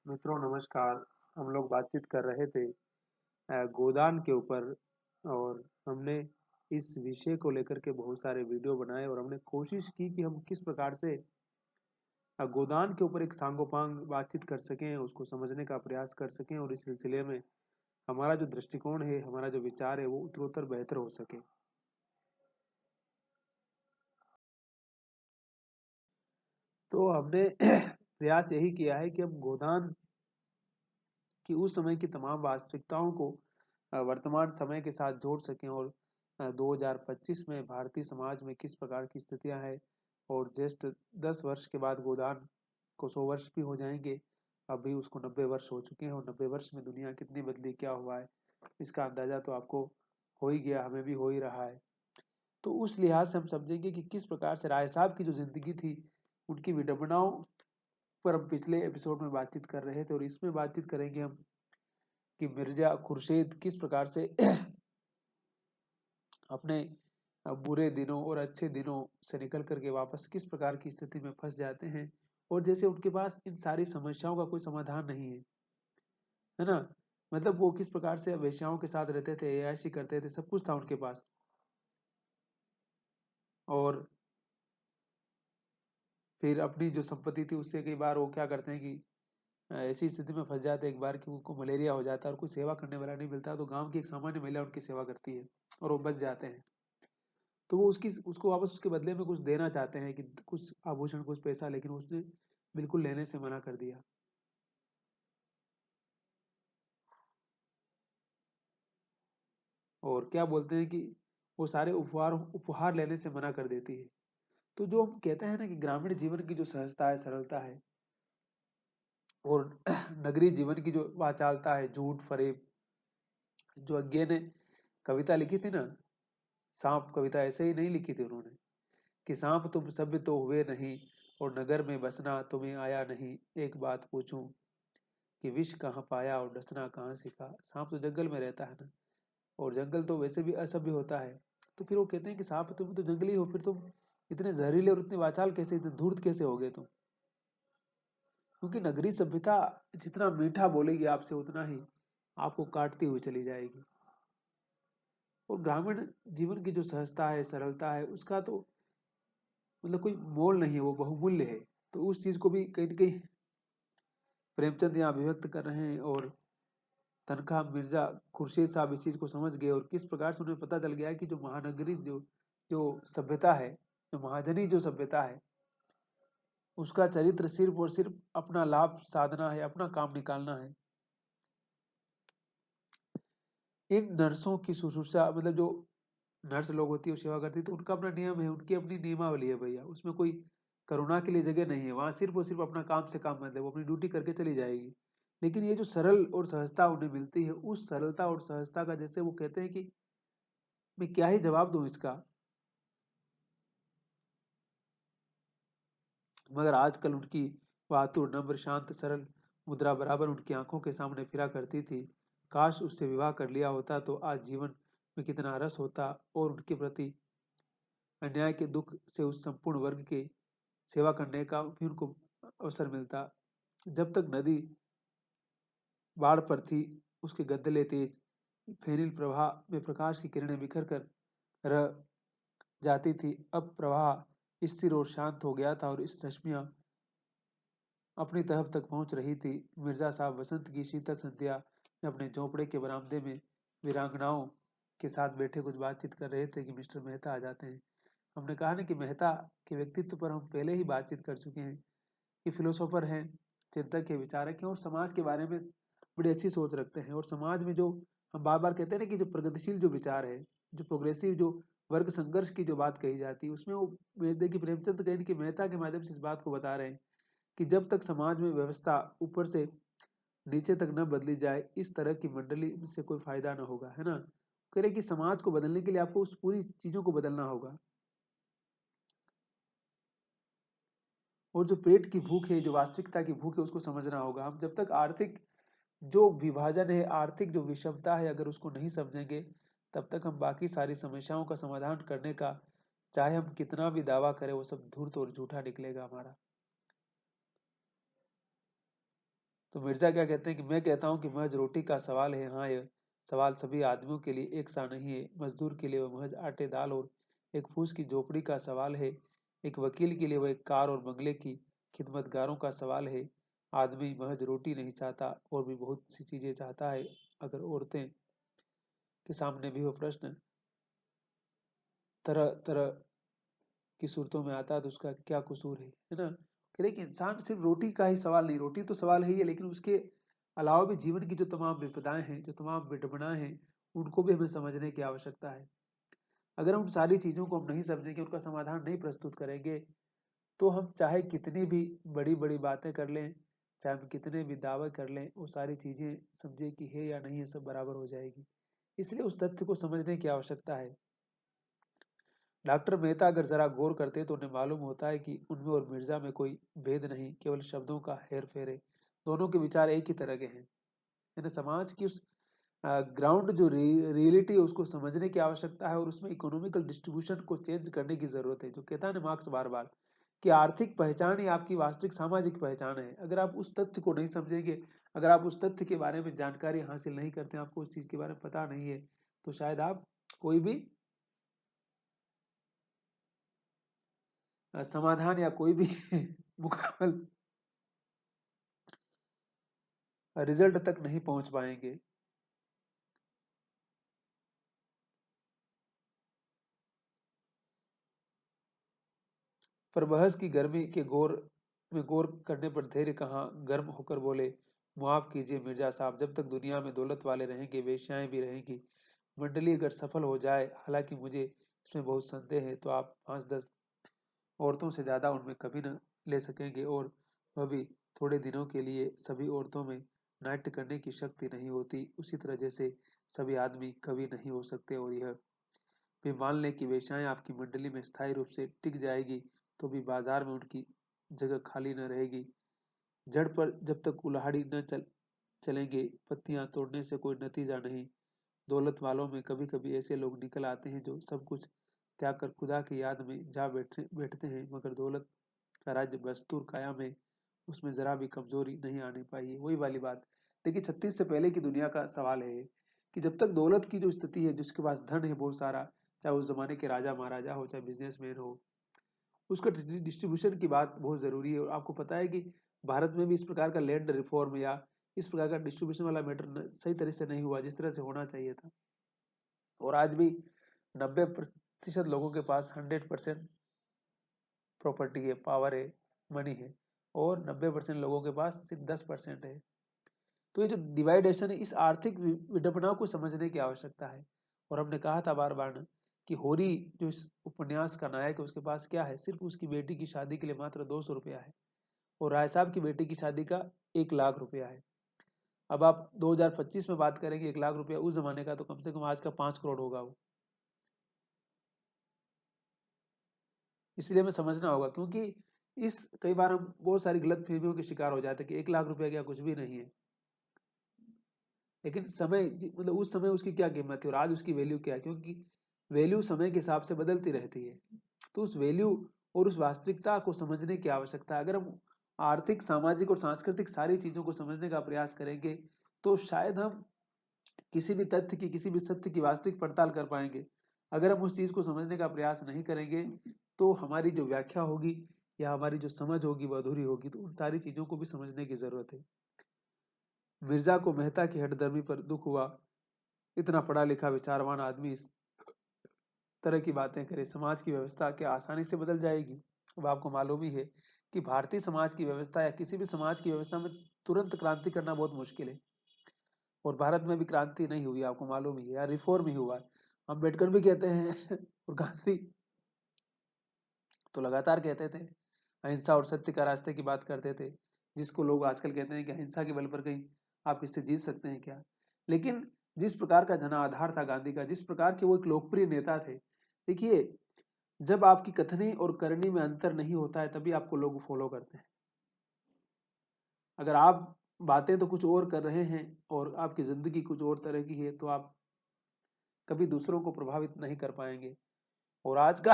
मित्रों नमस्कार। हम लोग बातचीत कर रहे थे गोदान के ऊपर। और हमने इस विषय को लेकर के बहुत सारे वीडियो बनाए और हमने कोशिश की कि हम किस प्रकार से गोदान के ऊपर एक सांगोपांग बातचीत कर सकें, उसको समझने का प्रयास कर सकें और इस सिलसिले में हमारा जो दृष्टिकोण है, हमारा जो विचार है वो उत्तरोत्तर बेहतर हो सके। तो हमने प्रयास यही किया है कि हम गोदान कि उस समय की तमाम वास्तविकताओं को वर्तमान समय के साथ जोड़ सकें और 2025 में भारतीय समाज में किस प्रकार की स्थितियां हैं। और जस्ट 10 वर्ष के बाद गोदान को 100 वर्ष भी हो जाएंगे। अभी उसको 90 वर्ष हो चुके हैं और 90 वर्ष में दुनिया कितनी बदली, क्या हुआ है, इसका अंदाजा तो आपको हो ही गया, हमें भी हो ही रहा है। तो उस लिहाज से हम समझेंगे कि किस प्रकार से राय साहब की जो जिंदगी थी, उनकी विडंबनाओं पर हम पिछले एपिसोड में बातचीत कर रहे थे और इसमें बातचीत करेंगे हम कि मिर्जा खुर्शीद किस प्रकार से अपने बुरे दिनों और अच्छे दिनों से निकल करके वापस किस प्रकार की स्थिति में फंस जाते हैं। और जैसे उनके पास इन सारी समस्याओं का कोई समाधान नहीं है, है ना। मतलब वो किस प्रकार से वेश्याओं के साथ रहते थे, ऐशी करते थे, सब कुछ था उनके पास। और फिर अपनी जो संपत्ति थी उससे कई बार वो क्या करते हैं कि ऐसी स्थिति में फंस जाते हैं एक बार कि उनको मलेरिया हो जाता है और कोई सेवा करने वाला नहीं मिलता, तो गांव की एक सामान्य महिला उनकी सेवा करती है और वो बच जाते हैं। तो वो उसकी उसको वापस उसके बदले में कुछ देना चाहते हैं कि कुछ आभूषण, कुछ पैसा, लेकिन उसने बिल्कुल लेने से मना कर दिया। और क्या बोलते हैं कि वो सारे उपहार उपहार लेने से मना कर देती है। तो जो हम कहते हैं ना कि ग्रामीण जीवन की जो सहजता है, सरलता है, और नगरीय जीवन की जो वाचालता है, झूठ फरेब, जो अज्ञे ने कविता लिखी थी ना, सांप कविता ऐसे ही नहीं लिखी थी उन्होंने कि सांप तुम सभ्य तो हुए नहीं और नगर में बसना तुम्हें आया नहीं। एक बात पूछूं कि विष कहाँ पाया और डसना कहाँ सीखा। सांप तो जंगल में रहता है ना, और जंगल तो वैसे भी असभ्य होता है। तो फिर वो कहते हैं कि सांप तुम तो जंगली हो, फिर तुम इतने जहरीले और इतने वाचाल कैसे, इतने धूर्त कैसे हो गए तुम। क्योंकि नगरी सभ्यता जितना मीठा बोलेगी आपसे, उतना ही आपको काटती हुई चली जाएगी। और ग्रामीण जीवन की जो सहजता है, सरलता है, उसका तो मतलब कोई मोल नहीं है, वो बहुमूल्य है। तो उस चीज को भी कहीं ना कहीं प्रेमचंद यहाँ अभिव्यक्त कर रहे हैं। और तनखा मिर्जा खुर्शीद साहब इस चीज को समझ गए और किस प्रकार से उन्हें पता चल गया कि जो महानगरी जो जो सभ्यता है, जो महाजनी जो सभ्यता है, उसका चरित्र सिर्फ और सिर्फ अपना लाभ साधना है, अपना काम निकालना है। इन नर्सों की शुश्रूषा, मतलब जो नर्स लोग होती है वो सेवा करती है, तो उनका अपना नियम है, उनकी अपनी नियमावली है भैया, उसमें कोई करुणा के लिए जगह नहीं है। वहां सिर्फ और सिर्फ अपना काम से काम, मतलब वो अपनी ड्यूटी करके चली जाएगी। लेकिन ये जो सरल और सहजता उन्हें मिलती है, उस सरलता और सहजता का जैसे वो कहते हैं कि मैं क्या ही जवाब दूं इसका। मगर आजकल उनकी बहादुर, नम्र, शांत, सरल मुद्रा बराबर उनकी आंखों के सामने फिरा करती थी। काश उससे विवाह कर लिया होता तो आज जीवन में कितना रस होता और उनके प्रति अन्याय के दुख से उस संपूर्ण वर्ग की सेवा करने का भी उनको अवसर मिलता। जब तक नदी बाढ़ पर थी, उसके गद्दले तेज फेरिल प्रवाह में प्रकाश की किरणें बिखर कर रह जाती थी। अब प्रवाह स्थिर और शांत हो गया था और इस रश्मियां अपनी तरफ तक पहुंच रही थी। मिर्जा साहब वसंत की शीतल संध्या में अपने झोपड़े के बरामदे में वीरांगनाओं के साथ बैठे कुछ बातचीत कर रहे थे कि मिस्टर मेहता आ जाते हैं। हमने कहा ना कि मेहता के व्यक्तित्व पर हम पहले ही बातचीत कर चुके हैं कि फिलोसोफर हैं, चिंतक है, विचारक हैं और समाज के बारे में बड़ी अच्छी सोच रखते हैं। और समाज में जो हम बार बार कहते हैं ना कि जो प्रगतिशील जो विचार है, जो प्रोग्रेसिव, जो वर्ग संघर्ष की जो बात कही जाती है, उसमें वो देखिए प्रेमचंद कहीं कि मेहता के माध्यम से इस बात को बता रहे हैं कि जब तक समाज में व्यवस्था ऊपर से नीचे तक न बदली जाए, इस तरह की मंडली से कोई फायदा ना होगा, है ना। कह रहे कि समाज को बदलने के लिए आपको उस पूरी चीजों को बदलना होगा। और जो पेट की भूख है, जो वास्तविकता की भूख है, उसको समझना होगा। हम जब तक आर्थिक जो विभाजन है, आर्थिक जो विषमता है, अगर उसको नहीं समझेंगे, तब तक हम बाकी सारी समस्याओं का समाधान करने का चाहे हम कितना भी दावा करें, वो सब धूर्त और झूठा निकलेगा हमारा। तो मिर्जा क्या कहते हैं कि मैं कहता हूँ कि महज रोटी का सवाल है। हाँ, यह सवाल सभी आदमियों के लिए एक सा नहीं है। मजदूर के लिए वह महज आटे दाल और एक फूस की झोपड़ी का सवाल है। एक वकील के लिए वह एक कार और बंगले की खिदमतगारों का सवाल है। आदमी महज रोटी नहीं चाहता और भी बहुत सी चीजें चाहता है। अगर औरतें के सामने भी वो प्रश्न तरह तरह की सूरतों में आता है तो उसका क्या कसूर है ना। कह रहे कि इंसान सिर्फ रोटी का ही सवाल नहीं, रोटी तो सवाल है ही है, लेकिन उसके अलावा भी जीवन की जो तमाम विपदाएं हैं, जो तमाम विडंबनाएं हैं, उनको भी हमें समझने की आवश्यकता है। अगर हम उन सारी चीजों को हम नहीं समझेंगे, उनका समाधान नहीं प्रस्तुत करेंगे, तो हम चाहे कितनी भी बड़ी बड़ी बातें कर लें, चाहे हम कितने भी दावे कर लें, वो सारी चीजें समझे कि है या नहीं है सब बराबर हो जाएगी। इसलिए उस तथ्य को समझने की आवश्यकता है। डॉक्टर मेहता अगर जरा गौर करते तो उन्हें मालूम होता है कि उनमें और मिर्जा में कोई भेद नहीं, केवल शब्दों का हेर फेर है। दोनों के विचार एक ही तरह के हैं। यानी समाज की उस ग्राउंड जो रियलिटी है उसको समझने की आवश्यकता है, और उसमें इकोनॉमिकल डिस्ट्रीब्यूशन को चेंज करने की जरूरत है। जो कहता है ना मार्क्स बार बार कि आर्थिक पहचान ही आपकी वास्तविक सामाजिक पहचान है। अगर आप उस तथ्य को नहीं समझेंगे, अगर आप उस तथ्य के बारे में जानकारी हासिल नहीं करते, आपको उस चीज के बारे में पता नहीं है, तो शायद आप कोई भी समाधान या कोई भी मुकाबल रिजल्ट तक नहीं पहुंच पाएंगे। पर बहस की गर्मी के गौर में गौर करने पर धैर्य कहाँ, गर्म होकर बोले, मुआफ कीजिए मिर्जा साहब, जब तक दुनिया में दौलत वाले रहेंगे वेश्याएं भी रहेंगी। मंडली अगर सफल हो जाए, हालांकि मुझे इसमें बहुत संदेह है, तो आप 5-10 औरतों से ज्यादा उनमें कभी न ले सकेंगे, और वह भी थोड़े दिनों के लिए। सभी औरतों में नाट्य करने की शक्ति नहीं होती, उसी तरह जैसे सभी आदमी कवि नहीं हो सकते। और यह भी मान लें कि वेश्याएं आपकी मंडली में स्थायी रूप से टिक जाएगी, तो भी बाजार में उनकी जगह खाली न रहेगी। जड़ पर जब तक कुल्हाड़ी न चलेंगे, पत्तियां तोड़ने से कोई नतीजा नहीं। दौलत वालों में कभी कभी ऐसे लोग निकल आते हैं जो सब कुछ त्याग कर खुदा की याद में जा बैठते हैं, मगर दौलत का राज्य बस्तूर कायम है, उसमें जरा भी कमजोरी नहीं आने पाई है। वही वाली बात। देखिए 36 से पहले की दुनिया का सवाल है कि जब तक दौलत की जो स्थिति है, जिसके पास धन है बहुत सारा, चाहे उस जमाने के राजा महाराजा हो, चाहे बिजनेसमैन हो, उसका डिस्ट्रीब्यूशन की बात बहुत जरूरी है। और आपको पता है कि भारत में भी इस प्रकार का लैंड रिफॉर्म या इस प्रकार का डिस्ट्रीब्यूशन वाला मैटर सही तरह से नहीं हुआ जिस तरह से होना चाहिए था। और आज भी 90% लोगों के पास 100% प्रॉपर्टी है, पावर है, मनी है, और 90% लोगों के पास सिर्फ 10% है। तो ये जो डिवाइडेशन है, इस आर्थिक विडंबना को समझने की आवश्यकता है। और हमने कहा था बार बार ना कि होरी जो इस उपन्यास का नायक है, उसके पास क्या है, सिर्फ उसकी बेटी की शादी के लिए मात्र 200 रुपया है, और राय साहब की बेटी की शादी का 1 लाख रुपया है। अब आप 2025 में बात करेंगे, 1 लाख रुपया उस जमाने का तो कम से कम आज का 5 करोड़ होगा वो। इसलिए हमें समझना होगा, क्योंकि इस कई बार हम बहुत सारी गलत फहमियों के शिकार हो जाते हैं कि 1 लाख रुपया क्या कुछ भी नहीं है। लेकिन समय मतलब उस समय उसकी क्या कीमत थी और आज उसकी वैल्यू क्या है, क्योंकि वैल्यू समय के हिसाब से बदलती रहती है। तो उस वैल्यू और उस वास्तविकता को समझने की आवश्यकता है। अगर हम आर्थिक, सामाजिक और सांस्कृतिक सारी चीजों को समझने का प्रयास करेंगे, तो शायद हम किसी भी तथ्य की, किसी भी सत्य की वास्तविक पड़ताल कर पाएंगे। अगर हम उस चीज को समझने का प्रयास नहीं करेंगे, तो हमारी जो व्याख्या होगी या हमारी जो समझ होगी वह अधूरी होगी। तो उन सारी चीजों को भी समझने की जरूरत है। मिर्जा को मेहता की हठधर्मी पर दुख हुआ। इतना पढ़ा लिखा विचारवान आदमी इस तरह की बातें करे, समाज की व्यवस्था क्या आसानी से बदल जाएगी। अब आपको मालूम ही है कि भारतीय समाज की व्यवस्था या किसी भी समाज की व्यवस्था में तुरंत क्रांति करना बहुत मुश्किल है। और भारत में भी क्रांति नहीं हुई, आपको मालूम ही है, या रिफॉर्म ही हुआ है। अम्बेडकर भी कहते हैं और गांधी तो लगातार कहते थे, अहिंसा और सत्य का रास्ते की बात करते थे, जिसको लोग आजकल कहते हैं कि अहिंसा के बल पर कहीं आप इससे जीत सकते हैं क्या। लेकिन जिस प्रकार का जनाधार था गांधी का, जिस प्रकार के वो एक लोकप्रिय नेता थे, देखिए जब आपकी कथनी और करनी में अंतर नहीं होता है, तभी आपको लोग फॉलो करते हैं। अगर आप बातें तो कुछ और कर रहे हैं और आपकी जिंदगी कुछ और तरह की है, तो आप कभी दूसरों को प्रभावित नहीं कर पाएंगे। और आज का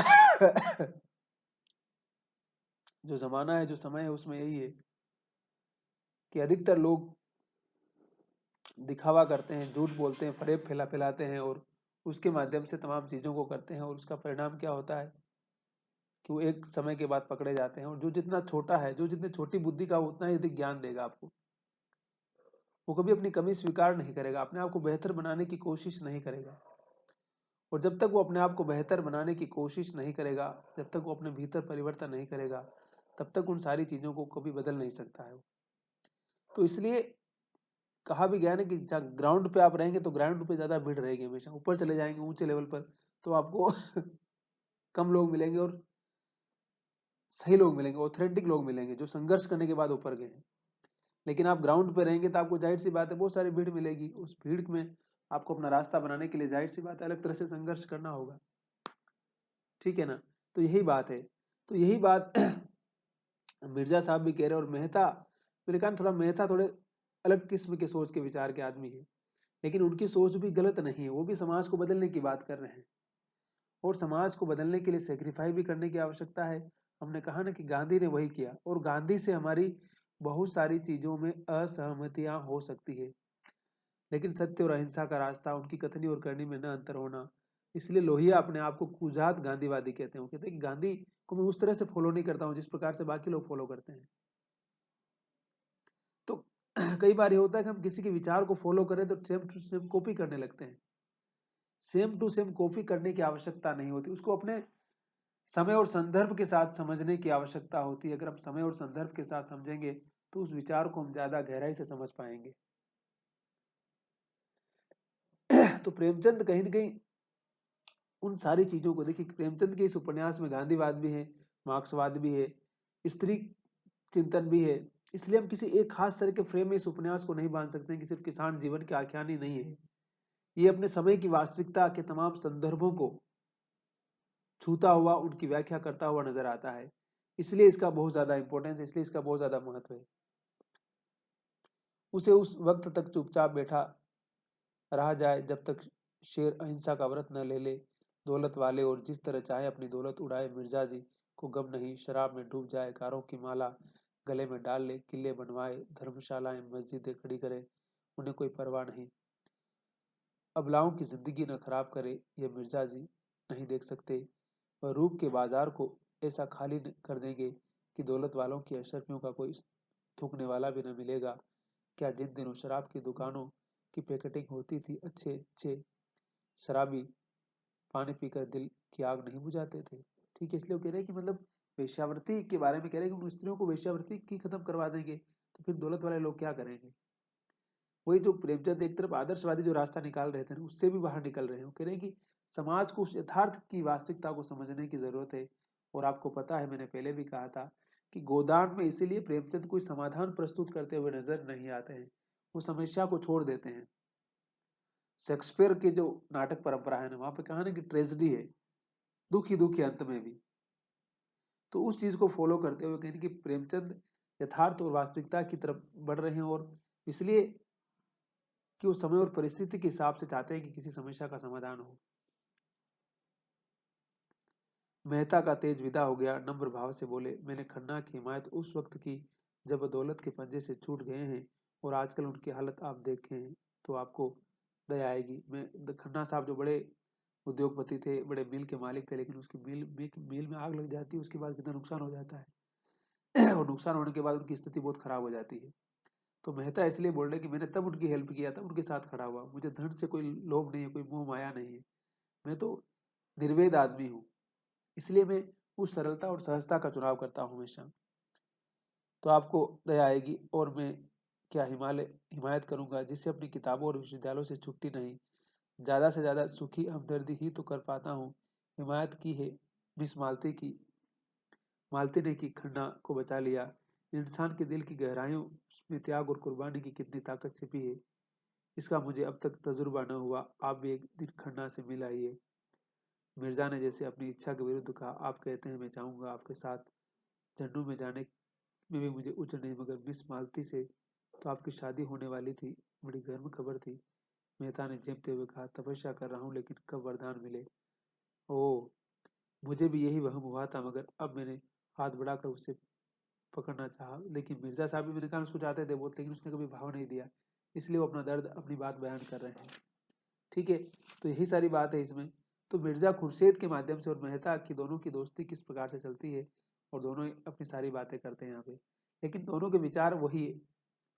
जो जमाना है, जो समय है, उसमें यही है कि अधिकतर लोग दिखावा करते हैं, झूठ बोलते हैं, फरेब फैलाते हैं और उसके माध्यम से तमाम चीज़ों को करते हैं और उसका परिणाम क्या होता है कि वो एक समय के बाद पकड़े जाते हैं। और जो जितना छोटा है, जो जितनी छोटी बुद्धि का उतना ही अधिक ज्ञान देगा आपको। वो कभी अपनी कमी स्वीकार नहीं करेगा, अपने आप को बेहतर बनाने की कोशिश नहीं करेगा। और जब तक वो अपने आप को बेहतर बनाने की कोशिश नहीं करेगा, जब तक वो अपने भीतर परिवर्तन नहीं करेगा, तब तक उन सारी चीज़ों को कभी बदल नहीं सकता है। तो इसलिए कहा भी गया ना कि ग्राउंड पे आप रहेंगे तो ग्राउंड पे ज़्यादा भीड़ रहेगी हमेशा। ऊपर चले जाएंगे ऊंचे लेवल पर तो आपको कम लोग मिलेंगे और सही लोग मिलेंगे, ऑथेंटिक लोग मिलेंगे जो संघर्ष करने के बाद ऊपर गए हैं। लेकिन आप ग्राउंड पे रहेंगे तो आपको जाहिर सी बात है बहुत सारी भीड़ मिलेगी। उस भीड़ में आपको अपना रास्ता बनाने के लिए जाहिर सी बात है अलग तरह से संघर्ष करना होगा। ठीक है ना? तो यही बात है। तो यही बात मिर्जा साहब भी कह रहे हैं। और मेहता, मैंने कहा थोड़ा मेहता थोड़े अलग किस्म के सोच के विचार के आदमी है, लेकिन उनकी सोच भी गलत नहीं है। वो भी समाज को बदलने की बात कर रहे हैं और समाज को बदलने के लिए सेक्रीफाई भी करने की आवश्यकता है। हमने कहा ना कि गांधी ने वही किया और गांधी से हमारी बहुत सारी चीजों में असहमतियां हो सकती है, लेकिन सत्य और अहिंसा का रास्ता, उनकी कथनी और करनी में न अंतर होना। इसलिए लोहिया अपने आप को कुजात गांधीवादी कहते हैं। वो कहते हैं कि गांधी को मैं उस तरह से फॉलो नहीं करता हूँ जिस प्रकार से बाकी लोग फॉलो करते हैं। तो कई बार ये होता है कि हम किसी के विचार को फॉलो करें तो सेम टू सेम कॉपी करने लगते हैं। सेम टू सेम कॉपी करने की आवश्यकता नहीं होती, उसको अपने समय और संदर्भ के साथ समझने की आवश्यकता होती है। अगर हम समय और संदर्भ के साथ समझेंगे तो उस विचार को हम ज्यादा गहराई से समझ पाएंगे। तो प्रेमचंद कहीं ना कहीं उन सारी चीजों को देखिए, प्रेमचंद के इस उपन्यास में गांधीवाद भी है, मार्क्सवाद भी है, स्त्री चिंतन भी है। इसलिए हम किसी एक खास तरह के फ्रेम में इस उपन्यास को नहीं बांध सकते कि सिर्फ किसान जीवन की आख्यान ही नहीं है। ये अपने समय की वास्तविकता के तमाम संदर्भों को छूता हुआ, उनकी व्याख्या करता हुआ नजर आता है। इसलिए इसका बहुत ज्यादा इंपॉर्टेंस है, इसलिए इसका बहुत ज्यादा महत्व है। उसे उस वक्त तक चुपचाप बैठा रहा जाए जब तक शेर अहिंसा का व्रत न ले ले। दौलत वाले और जिस तरह चाहे अपनी दौलत उड़ाए, मिर्जा जी को गम नहीं। शराब में डूब जाए, कारों की माला गले में डाल ले, किले बनवाए, धर्मशालाएं मस्जिदें खड़ी करे, उन्हें कोई परवाह नहीं। अबलाओं की जिंदगी न खराब करे, ये मिर्जा जी नहीं देख सकते। वह रूप के बाजार को ऐसा खाली कर देंगे कि दौलत वालों की अशर्फियों का कोई थूकने वाला भी न मिलेगा। क्या जिन दिनों शराब की दुकानों की पैकेटिंग होती थी, अच्छे अच्छे शराबी पानी पीकर दिल की आग नहीं बुझाते थे? ठीक है, इसलिए वो कह रहे हैं कि मतलब वेश्यावृत्ति के बारे में कह रहे हैं कि उन स्त्रियों को वेश्यावृत्ति की खत्म करवा देंगे तो फिर दौलत वाले लोग क्या करेंगे? वही जो प्रेमचंद एक तरफ आदर्शवादी जो रास्ता निकाल रहे थे ना, उससे भी बाहर निकल रहे हैं। वो कह रहे हैं कि समाज को उस यथार्थ की वास्तविकता को समझने की जरूरत है। और आपको पता है, मैंने पहले भी कहा था कि गोदान में इसीलिए प्रेमचंद कोई समाधान प्रस्तुत करते हुए नजर नहीं आते हैं, वो समस्या को छोड़ देते हैं। शेक्सपियर की जो नाटक परंपरा है ना, वहां पे कहा ना कि ट्रेजेडी है, दुखी दुखी अंत में भी। तो उस चीज को फॉलो करते हुए कहें कि प्रेमचंद यथार्थ और वास्तविकता की तरफ बढ़ रहे हैं। और इसलिए कि वो समय और परिस्थिति के हिसाब से चाहते हैं कि किसी समस्या का समाधान हो। मेहता का तेज विदा हो गया, नम्र भाव से बोले, मैंने खन्ना की हिमायत उस वक्त की जब दौलत के पंजे से छूट गए हैं, और आजकल उनकी हालत आप देखें तो आपको दया आएगी। मैं खन्ना साहब जो बड़े उद्योगपति थे, बड़े मिल के मालिक थे, लेकिन उसकी मिल में आग लग जाती है, उसके बाद कितना नुकसान हो जाता है और नुकसान होने के बाद उनकी स्थिति बहुत खराब हो जाती है। तो मेहता इसलिए बोल रहे कि मैंने तब उनकी हेल्प किया था, उनके साथ खड़ा हुआ, मुझे धन से कोई लोभ नहीं है, कोई मोह माया नहीं है, मैं तो निर्वेद आदमी हूँ। इसलिए मैं उस सरलता और सहजता का चुनाव करता हूँ हमेशा। तो आपको दया आएगी और मैं क्या हिमायत करूंगा जिससे अपनी किताबों और विश्वविद्यालयों से छुट्टी नहीं, ज्यादा से ज्यादा सुखी हमदर्दी ही तो कर पाता हूँ। हिमायत की है मिस मालती की, मालती ने की खन्ना को बचा लिया। इंसान के दिल की गहराइयों में त्याग और कुर्बानी की कितनी ताकत छिपी है, इसका मुझे अब तक तजुर्बा न हुआ। आप भी एक दिन खन्ना से मिल आइए। मिर्जा ने जैसे अपनी इच्छा के विरुद्ध कहा, आप कहते हैं मैं चाहूंगा आपके साथ झंडू में जाने में भी मुझे उच्च नहीं, मगर मिस मालती से तो आपकी शादी होने वाली थी, बड़ी गर्म खबर थी। मेहता ने चेपते हुए कहा, तपस्या कर रहा हूँ लेकिन कब वरदान मिले। ओ, मुझे भी यही वहम हुआ था, मगर अब मैंने हाथ बढ़ाकर उसे पकड़ना चाहा, लेकिन मिर्जा साहब भी, मैंने कहा उसको चाहते थे बहुत, लेकिन उसने कभी भाव नहीं दिया। इसलिए वो अपना दर्द, अपनी बात बयान कर रहे हैं। ठीक है, तो यही सारी बात है इसमें। तो मिर्ज़ा खुर्शीद के माध्यम से और मेहता की दोनों की दोस्ती किस प्रकार से चलती है, और दोनों अपनी सारी बातें करते हैं यहाँ पे, लेकिन दोनों के विचार वही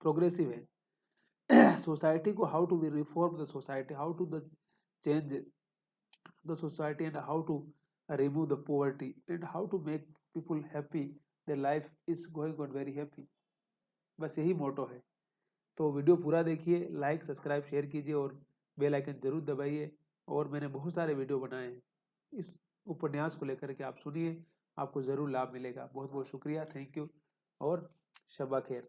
प्रोग्रेसिव है। सोसाइटी को, how to be reform the society, how to the change the society, and how to remove the poverty, and how to make people happy, their life is going on very happy। बस यही मोटो है। तो video पूरा देखिए, like subscribe share कीजिए और bell icon जरूर दबाइए। और मैंने बहुत सारे वीडियो बनाए हैं इस उपन्यास को लेकर के, आप सुनिए, आपको ज़रूर लाभ मिलेगा। बहुत बहुत शुक्रिया, थैंक यू और शब्बा खैर।